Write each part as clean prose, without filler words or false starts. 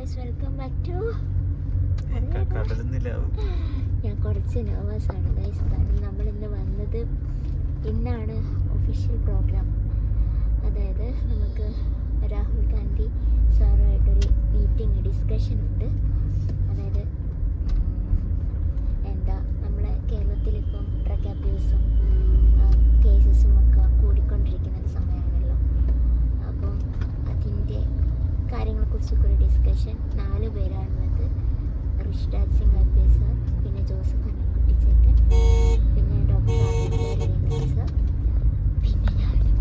Guys, welcome back to ഞാൻ കുറച്ച് nervous ആണ് ഗൈസ്. കാരണം നമ്മളിന്ന് വന്നത് ഇന്നാണ് ഒഫീഷ്യൽ പ്രോഗ്രാം. അതായത് നമുക്ക് രാഹുൽ ഗാന്ധി സാറുമായിട്ടൊരു മീറ്റിംഗ് ഡിസ്കഷൻ ഉണ്ട്. അതായത് നമ്മളെ കേരളത്തിലിപ്പം ഡ്രഗ് അബ്യൂസും കേസസും ഒക്കെ കൂടിക്കൊണ്ടിരിക്കുന്ന ഒരു സമയമാണല്ലോ. അപ്പം അതിൻ്റെ കാര്യങ്ങളെക്കുറിച്ചൊക്കെ ഒരു ഡിസ്കഷൻ. 4 പേരാണുള്ളത്. ഋഷിരാജ് സിംഗ് IPS സർ, പിന്നെ ജോസഫ് അന്നൻകുട്ടി ചേട്ടൻ, പിന്നെ ഡോക്ടർ ആദിത്യ രവീന്ദ്രൻ സർ, പിന്നെ ഞാനും.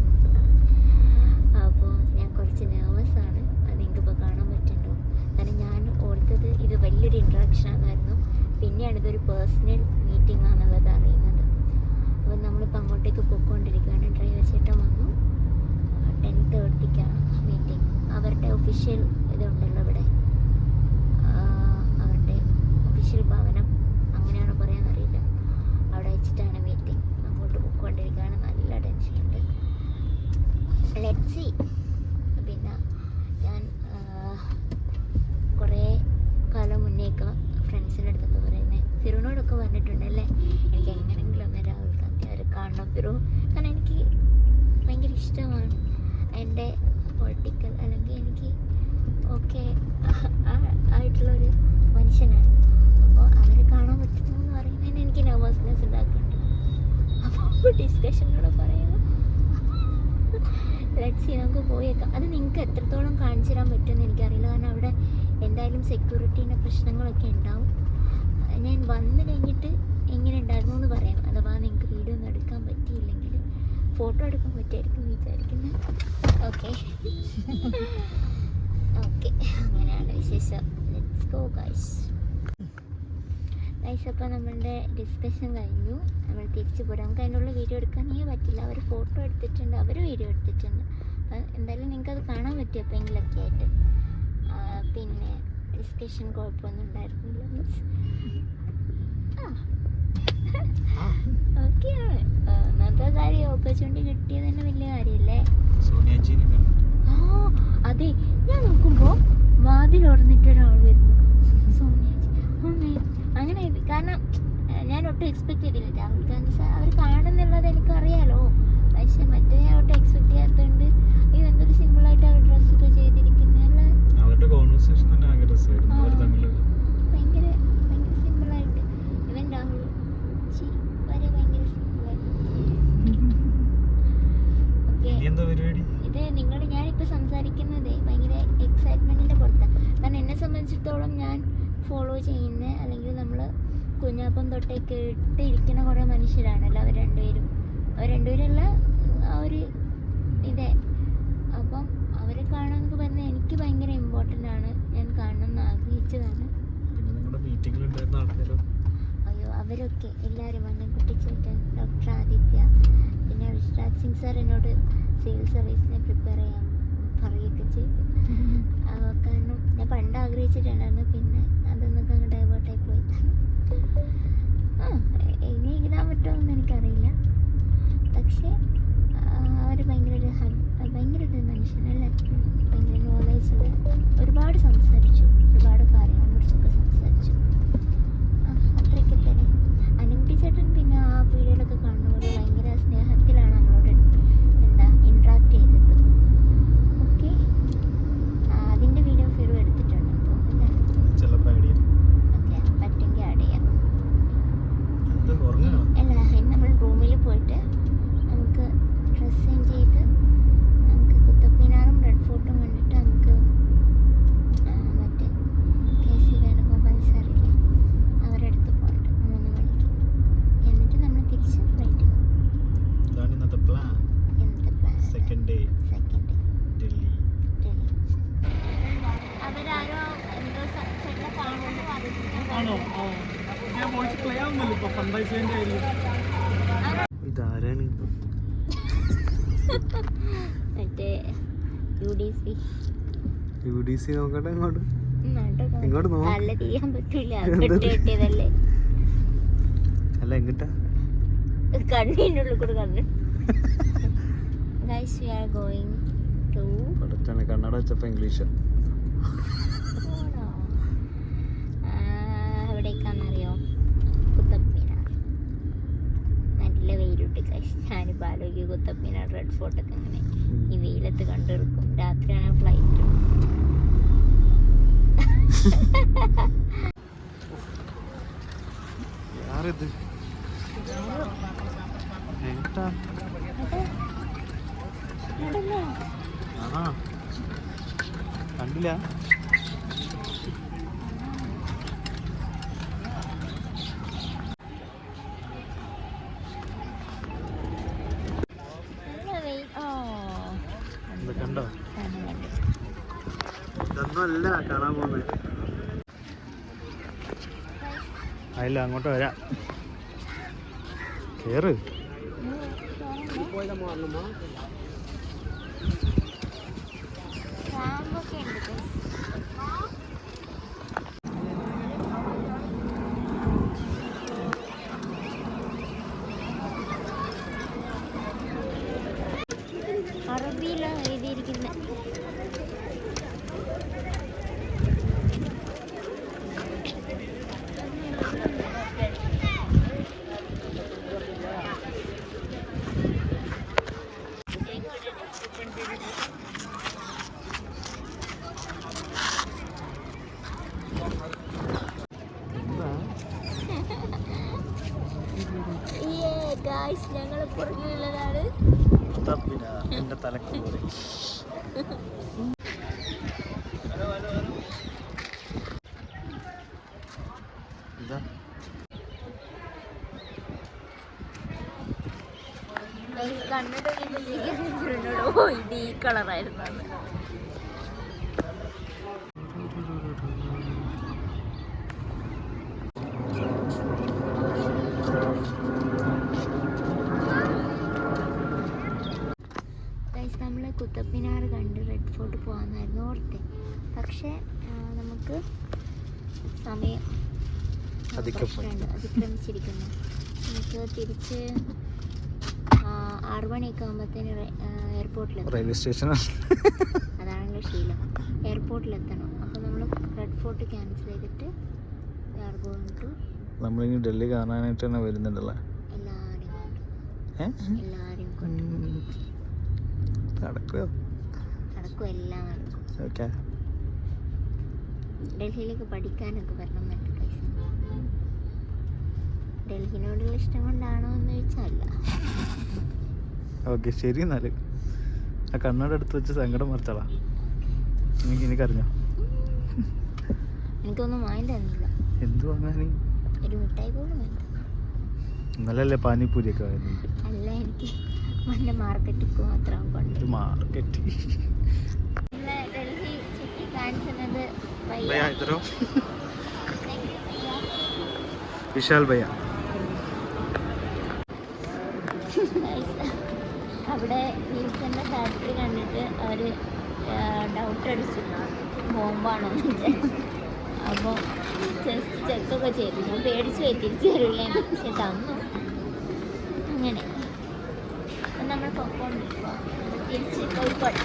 അപ്പോൾ ഞാൻ കുറച്ച് നെർവസാണ്. അത് നിങ്ങൾക്കിപ്പോൾ കാണാൻ പറ്റുന്നുണ്ടോ? കാരണം ഞാൻ ഓർത്തത് ഇത് വലിയൊരു ഇൻട്രാക്ഷൻ ആണെന്നായിരുന്നു. പിന്നെയാണ് ഇതൊരു പേഴ്സണൽ മീറ്റിംഗ് ആണെന്നുള്ളത് അറിയുന്നത്. അപ്പോൾ നമ്മളിപ്പോൾ അങ്ങോട്ടേക്ക് പോയിക്കൊണ്ടിരിക്കുകയാണ്. ഡ്രൈവർ ചേട്ടൻ വന്നു. 10:30-ക്കാണ് മീറ്റിംഗ്. അവരുടെ ഒഫീഷ്യൽ ഇതുണ്ടല്ലോ ഇവിടെ, അവരുടെ ഒഫീഷ്യൽ ഭവനം അങ്ങനെയാണോ പറയാനറിയില്ല, അവിടെ വെച്ചിട്ടാണ് മീറ്റിംഗ്. അങ്ങോട്ട് പോയിക്കൊണ്ടിരിക്കുകയാണ്. നല്ല ടെൻഷനുണ്ട്. Let's see. പിന്നെ ഞാൻ കുറേ കാലം മുന്നേക്ക് ഫ്രണ്ട്സിൻ്റെ അടുത്തൊക്കെ പറയുന്നത്, ഫിറോനോടൊക്കെ പറഞ്ഞിട്ടുണ്ടല്ലേ എനിക്ക് എങ്ങനെയെങ്കിലും ഒന്ന് രാഹുൽ ഗാന്ധി അവരെ കാണണം ഫിറോ. കാരണം എനിക്ക് ഭയങ്കര ഇഷ്ടമാണ് എൻ്റെ പൊളിറ്റിക്കൽ, അല്ലെങ്കിൽ എനിക്ക് ഓക്കെ ആയിട്ടുള്ളൊരു മനുഷ്യനാണ്. അപ്പോൾ അവരെ കാണാൻ പറ്റുന്നു എന്ന് പറയുന്നതിന് എനിക്ക് നെർവസ്നെസ് ഉണ്ടാക്കുന്നുണ്ട്. അപ്പോൾ ഡിസ്കഷനോടെ പറയുമ്പോൾ ലെറ്റ്സ് സീ, നമുക്ക് പോയേക്കാം. അത് നിങ്ങൾക്ക് എത്രത്തോളം കാണിച്ചു തരാൻ പറ്റുമെന്ന് എനിക്കറിയില്ല. കാരണം അവിടെ എന്തായാലും സെക്യൂരിറ്റീൻ്റെ പ്രശ്നങ്ങളൊക്കെ ഉണ്ടാവും. ഞാൻ വന്നു കഴിഞ്ഞിട്ട് എങ്ങനെ ഉണ്ടായിരുന്നു എന്ന് പറയാം. അഥവാ നിങ്ങൾക്ക് വീഡിയോ ഒന്നും എടുക്കാൻ പറ്റിയില്ലെങ്കിൽ ഫോട്ടോ എടുക്കാൻ പറ്റുമായിരിക്കും വിചാരിക്കുന്നത്. ഓക്കെ ഓക്കെ, അങ്ങനെയാണ് വിശേഷം. Let's go guys. അപ്പോൾ നമ്മളുടെ ഡിസ്കഷൻ കഴിഞ്ഞു. നമ്മൾ തിരിച്ചു പോരാം. നമുക്ക് അതിനുള്ള വീഡിയോ എടുക്കാനേ പറ്റില്ല. അവർ ഫോട്ടോ എടുത്തിട്ടുണ്ട്, അവർ വീഡിയോ എടുത്തിട്ടുണ്ട്. എന്തായാലും നിങ്ങൾക്കത് കാണാൻ പറ്റും എപ്പോഴെങ്കിലൊക്കെ ആയിട്ട്. പിന്നെ ഡിസ്കഷൻ കുഴപ്പമൊന്നും ഉണ്ടായിരുന്നില്ല. മീൻസ് ഓക്കെയാണ്. ഒന്നാമത്തെ കാര്യം ഓപ്പർച്യൂണിറ്റി കിട്ടിയത് തന്നെ വലിയ കാര്യമല്ലേ. ആ അതെ, ഞാൻ നോക്കുമ്പോൾ വാതിൽ തുറന്നിട്ടൊരാൾ വരുന്നു, സോണിയാജി. അങ്ങനെ കാരണം ഞാൻ ഒട്ടും എക്സ്പെക്ട് ചെയ്തില്ല. രാഹുൽ ഗാന്ധി സാർ അവർ കാണുന്നുള്ളത് എനിക്കറിയാലോ. പക്ഷെ മറ്റേ ഞാൻ ഒട്ടും എക്സ്പെക്ട് ചെയ്യാത്തതുകൊണ്ട് ഇതെന്തൊരു സിമ്പിളായിട്ട് അവർ ഡ്രസ്സൊക്കെ ചെയ്തിരിക്കുന്നതല്ലേ. ഭയങ്കര ഭയങ്കര സിമ്പിളായിട്ട്. ഇവൻ രാഹുൽ ജി വരെ ഭയങ്കര സിമ്പിളായിട്ട്. ഓക്കെ, ഇത് ഞാനിപ്പോൾ സംസാരിക്കുന്നത് ഭയങ്കര എക്സൈറ്റ്മെൻറ്റിൻ്റെ പുറത്താണ്. കാരണം എന്നെ സംബന്ധിച്ചിടത്തോളം ഞാൻ ഫോളോ ചെയ്യുന്ന, അല്ലെങ്കിൽ നമ്മൾ കുഞ്ഞാപ്പം തൊട്ടേ കേട്ടിരിക്കുന്ന കുറേ മനുഷ്യരാണല്ലോ അവർ രണ്ടുപേരല്ല ആ ഒരു ഇതേ. അപ്പം അവരെ കാണാമെന്നൊക്കെ പറഞ്ഞാൽ എനിക്ക് ഭയങ്കര ഇമ്പോർട്ടൻ്റ് ആണ്. ഞാൻ കാണണമെന്ന് ആഗ്രഹിച്ചതാണ്. അയ്യോ, അവരൊക്കെ എല്ലാവരും, അന്നൻകുട്ടി ചേട്ടൻ, ഡോക്ടർ ആദിത്യ, പിന്നെ ഋഷിരാജ് സിംഗ് സാർ എന്നോട് സിവിൽ സർവീസിനെ പ്രിപ്പയർ ചെയ്യാൻ പറയുകയൊക്കെ ചെയ്തു. കാരണം ഞാൻ പണ്ട് ആഗ്രഹിച്ചിട്ടുണ്ടായിരുന്നു. പിന്നെ അതൊന്നൊക്കെ അങ്ങ് ഡൈവേർട്ടായി പോയി. ഇനി എഴുതാൻ പറ്റുമെന്ന് എനിക്കറിയില്ല. പക്ഷേ അവർ ഭയങ്കര ഒരു മനുഷ്യനല്ലേ. ഭയങ്കര നോളേജുള്ള, ഒരുപാട് സംസാരിച്ചു, ഒരുപാട് കാര്യങ്ങളെക്കുറിച്ചൊക്കെ സംസാരിച്ചു. അത്രയൊക്കെ തന്നെ. അന്നൻകുട്ടി ചേട്ടൻ പിന്നെ ആ വീഡിയോയിലൊക്കെ കാണുന്ന പോലെ ഭയങ്കര സ്നേഹത്തിലാണ് നമ്മളോട് ഇൻട്രാക്ട് ചെയ്തത്. ഓക്കെ, അതിൻ്റെ വീഡിയോ ഫിറോ എടുത്തിട്ടുണ്ട് തോന്നുന്നില്ല. ഓക്കെ, പറ്റുമെങ്കിൽ ആഡ് ചെയ്യാം. അല്ല, നമ്മൾ റൂമിൽ പോയിട്ട് നമുക്ക് ഡ്രസ് ചേഞ്ച് ചെയ്ത് നമുക്ക് കുത്തബ് മിനാറും റെഡ് ഫോർട്ടും കണ്ടിട്ട് നമുക്ക് മറ്റേ KC വേണുഗോപാൽ സാറില്ലേ അവരുടെ അടുത്ത് പോകണ്ട 3 മണിക്ക്. എന്നിട്ട് നമ്മൾ തിരിച്ച് ഫ്ലൈറ്റ് പോകും. ഇന്നത്തെ പ്ലാൻ. Second day Delhi. അവരാരോ എന്തോ ചേട്ടനെ കാണുമെന്ന് പറഞ്ഞിട്ടുണ്ടോ? ഇതാരാണ്? മറ്റേ UDC നോക്കട്ടെ. ഇങ്ങോട്ട് നല്ല ചെയ്യാൻ പറ്റില്ല. കിട്ടിയതല്ലേ. അല്ല എങ്ങട്ടാ? കണ്ണിൻ്റെ ഉള്ളിൽ കൂടെ കണ്ണു. Guys, we are going to Kannada വെച്ചപ്പോ ഇംഗ്ലീഷ്. എവിടേക്കാണെന്നറിയോ? കുത്തബ് മിനാർ. നല്ല വെയിലുണ്ട് ഗൈസ്. ഞാനിപ്പോൾ ആലോചിക്കും കുത്തബ് മിനാർ, റെഡ് ഫോർട്ടൊക്കെ അങ്ങനെ ഈ വെയിലത്ത് കണ്ടെടുക്കും. രാത്രിയാണ് ഫ്ലൈറ്റ്. യാറിത് എങ്ങട്ടാ? ആ കണ്ടില്ല. കണ്ടോ? ഇതൊന്നും അല്ല കാണാൻ പോകുന്നത്. അല്ല അങ്ങോട്ട് വരാം. കേറ്. അറബിയിലാണ് എഴുതിയിരിക്കുന്നത്. ഞങ്ങൾ പുറകിലുള്ളതാണ്. എന്റെ തലക്ക് പോലെ. കണ്ണിടോ ഇത് ഈ കളറായിരുന്നു. നമ്മൾ കുത്തബ് മിനാർ കണ്ട് റെഡ് ഫോർട്ട് പോകാമെന്നായിരുന്നു ഓർത്തെ. പക്ഷേ നമുക്ക് സമയം അതിക്രമിച്ചിരിക്കുന്നു. നമുക്ക് തിരിച്ച് 6 മണിയൊക്കെ ആകുമ്പോഴത്തേന് എയർപോർട്ടിലെത്തണം. റെയിൽവേ സ്റ്റേഷനാണ്. അതാണല്ലോ ശീലം. എയർപോർട്ടിലെത്തണം. അപ്പോൾ നമ്മൾ റെഡ് ഫോർട്ട് ക്യാൻസൽ ചെയ്തിട്ട് നമ്മളിനി ഡൽഹി കാണാനായിട്ട് തന്നെ വരുന്നുണ്ടല്ലോ. എല്ലാവരെയും നടക്കും. എല്ലാം നടക്കും. ഡൽഹിയിലേക്ക് പഠിക്കാനൊക്കെ വരണമെന്നുണ്ട്. ഡൽഹിനോടുള്ള ഇഷ്ടം കൊണ്ടാണോ എന്ന് ചോദിച്ചല്ല. ഓക്കെ ശരി. എന്നാല് ആ കണ്ണട എടുത്ത് വെച്ച് സങ്കടം മറിച്ചാളാ. എനിക്കറിഞ്ഞോ? എനിക്കൊന്നും വാങ്ങി തന്നില്ല. എന്ത് വാങ്ങാൻ? ഒരു മിഠായി പോലും വേണ്ട. ഇന്നലല്ലേ പാനിപ്പൂരിയൊക്കെ വാങ്ങുന്നത്? അല്ല, എനിക്ക് മറ്റേ മാർക്കറ്റിൽ മാത്രം കൊണ്ട്. മാർക്കറ്റ് ഡൽഹി ചുറ്റി കാണിച്ചത് വിശാൽ ഭയ്യ. അവിടെ വിൽക്കുന്ന ഫാക്ടറി കണ്ടിട്ട് അവർ ഡൗട്ട് അടിച്ചു ബോംബാണോ എന്നിട്ട്. അപ്പോൾ ജസ്റ്റ് ചെക്കൊക്കെ ചെയ്തു. ഞാൻ പേടിച്ച് പോയി തിരിച്ചു തരില്ലേന്ന്. പക്ഷെ തന്നു. അങ്ങനെ നമ്മൾ പൊക്കോണ്ടിരിക്കുക. തിരിച്ച് കോഴിക്കോട്.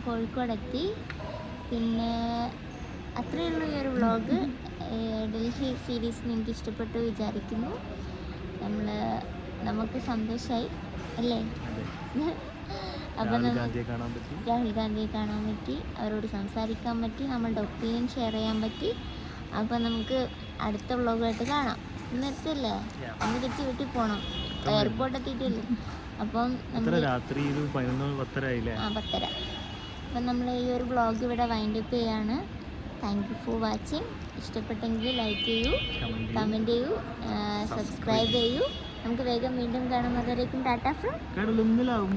കോഴിക്കോടെത്തി. പിന്നെ അത്രയുള്ള ഈ ഒരു വ്ളോഗ്. ഡൽഹി സീരീസ് നിങ്ങൾക്ക് ഇഷ്ടപ്പെട്ടു വിചാരിക്കുന്നു. നമുക്ക് സന്തോഷമായി അല്ലേ? അപ്പം രാഹുൽ ഗാന്ധിയെ കാണാൻ പറ്റി, അവരോട് സംസാരിക്കാൻ പറ്റി, നമ്മളുടെ ഒപ്പീനിയൻ ഷെയർ ചെയ്യാൻ പറ്റി. അപ്പം നമുക്ക് അടുത്ത വ്ളോഗായിട്ട് കാണാം. ഇന്നെത്തില്ലേ? അന്ന് തിരിച്ച് വീട്ടിൽ പോകണം. എയർപോർട്ട് എത്തിയിട്ടില്ലേ? അപ്പം രാത്രി 10:10 അപ്പം നമ്മൾ ഈ ഒരു വ്ളോഗ് ഇവിടെ വൈൻഡപ്പ് ചെയ്യാണ്. Thank you for watching. ഇഷ്ടപ്പെട്ടെങ്കിൽ ലൈക്ക് ചെയ്യൂ, കമൻറ്റ് ചെയ്യൂ, സബ്സ്ക്രൈബ് ചെയ്യൂ. നമുക്ക് വേഗം വീണ്ടും കാണാം. അതുവരേക്കും ടാറ്റാ ഫ്രം കടലുമ്മിലാവും.